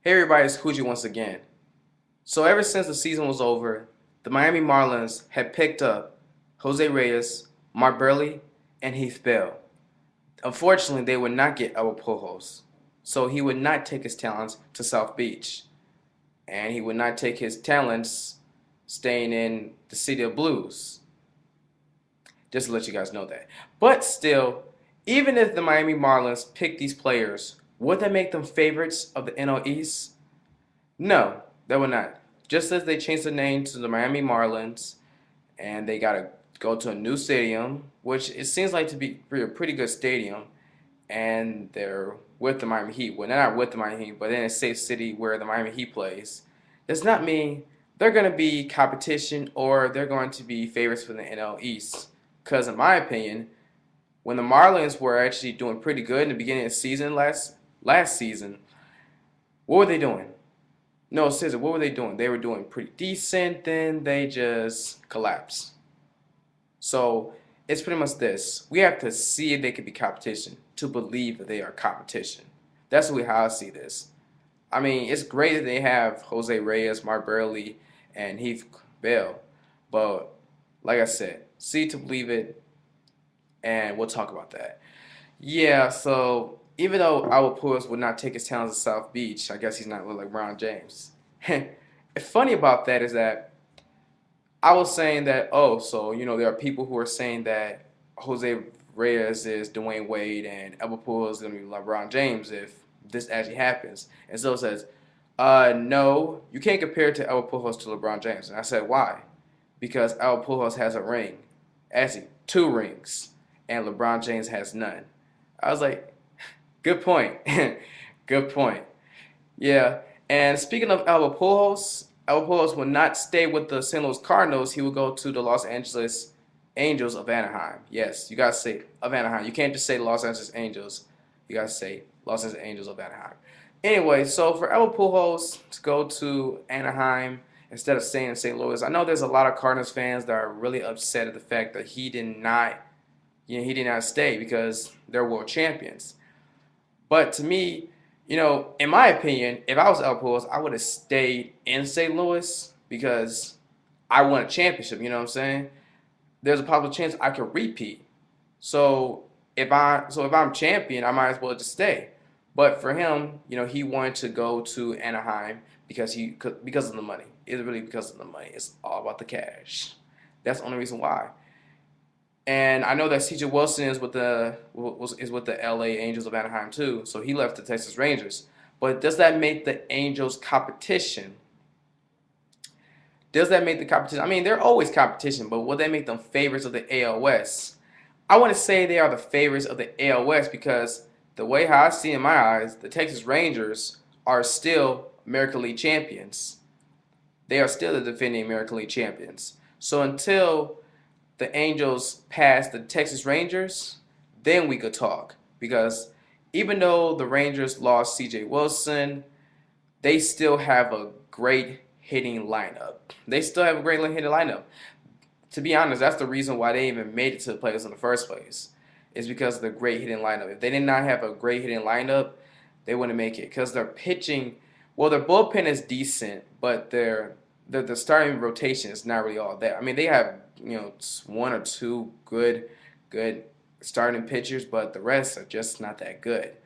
Hey everybody, it's Coogee once again. So ever since the season was over, the Miami Marlins had picked up Jose Reyes, Buehrle, and Heath Bell. Unfortunately, they would not get Pujols, so he would not take his talents to South Beach, and he would not take his talents staying in the City of Blues. Just to let you guys know that. But still, even if the Miami Marlins pick these players, would that make them favorites of the NL East? No, they would not. Just as they changed the name to the Miami Marlins and they got to go to a new stadium, which it seems like to be a pretty good stadium, and they're with the Miami Heat. Well, they're not with the Miami Heat, but in a safe city where the Miami Heat plays. Does not mean they're going to be competition or they're going to be favorites for the NL East. Because in my opinion, when the Marlins were actually doing pretty good in the beginning of the season last season, what were they doing? No, seriously, what were they doing? They were doing pretty decent, then they just collapsed. So it's pretty much this. We have to see if they could be competition to believe that they are competition. That's really how I see this. I mean, it's great that they have Jose Reyes, Buehrle, and Heath Bell, but like I said, see to believe it, and we'll talk about that. Yeah, so even though Albert Pujols would not take his talents to South Beach, I guess he's not really like LeBron James. Funny about that is that I was saying that, oh, so, there are people who are saying that Jose Reyes is Dwayne Wade and Albert Pujols is going to be LeBron James if this actually happens. And so it says, no, you can't compare to Albert Pujols to LeBron James. And I said, why? Because Albert Pujols has a ring. Actually, two rings. And LeBron James has none. I was like, good point. Good point. Yeah. And speaking of Albert Pujols will not stay with the St. Louis Cardinals. He will go to the Los Angeles Angels of Anaheim. Yes, you got to say of Anaheim. You can't just say Los Angeles Angels. You got to say Los Angeles Angels of Anaheim. Anyway, so for Albert Pujols to go to Anaheim instead of staying in St. Louis, I know there's a lot of Cardinals fans that are really upset at the fact that he did not stay because they're world champions. But to me, in my opinion, if I was Albert Pujols, I would have stayed in St. Louis because I won a championship. You know what I'm saying? There's a possible chance I could repeat. So if I'm champion, I might as well just stay. But for him, he wanted to go to Anaheim because of the money. It's really because of the money. It's all about the cash. That's the only reason why. And I know that C.J. Wilson is with the L.A. Angels of Anaheim too, so he left the Texas Rangers. But does that make the Angels competition? Does that make the competition? I mean, they're always competition, but will that make them favorites of the AL West? I want to say they are the favorites of the AL West because the way how I see in my eyes, the Texas Rangers are still American League champions. They are still the defending American League champions. So until the Angels pass the Texas Rangers, then we could talk. Because even though the Rangers lost C.J. Wilson, they still have a great hitting lineup. To be honest, that's the reason why they even made it to the playoffs in the first place. Is because of the great hitting lineup. If they did not have a great hitting lineup, they wouldn't make it. Because their pitching, well, their bullpen is decent, but the starting rotation is not really all that. I mean, they have one or two good starting pitchers, but the rest are just not that good.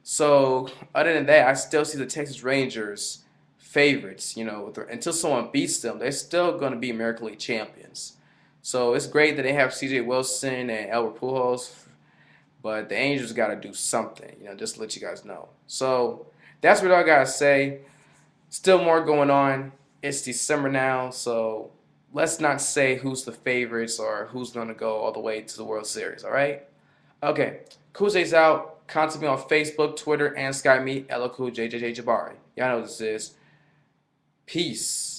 So other than that, I still see the Texas Rangers favorites. Until someone beats them, they're still going to be American League champions. So it's great that they have C.J. Wilson and Albert Pujols, but the Angels got to do something. Just to let you guys know. So that's what I got to say. Still more going on. It's December now, so let's not say who's the favorites or who's going to go all the way to the World Series, all right? Okay, Cool's out. Contact me on Facebook, Twitter, and Skype me, LLCoolJJJJabari. Y'all know what this is. Peace.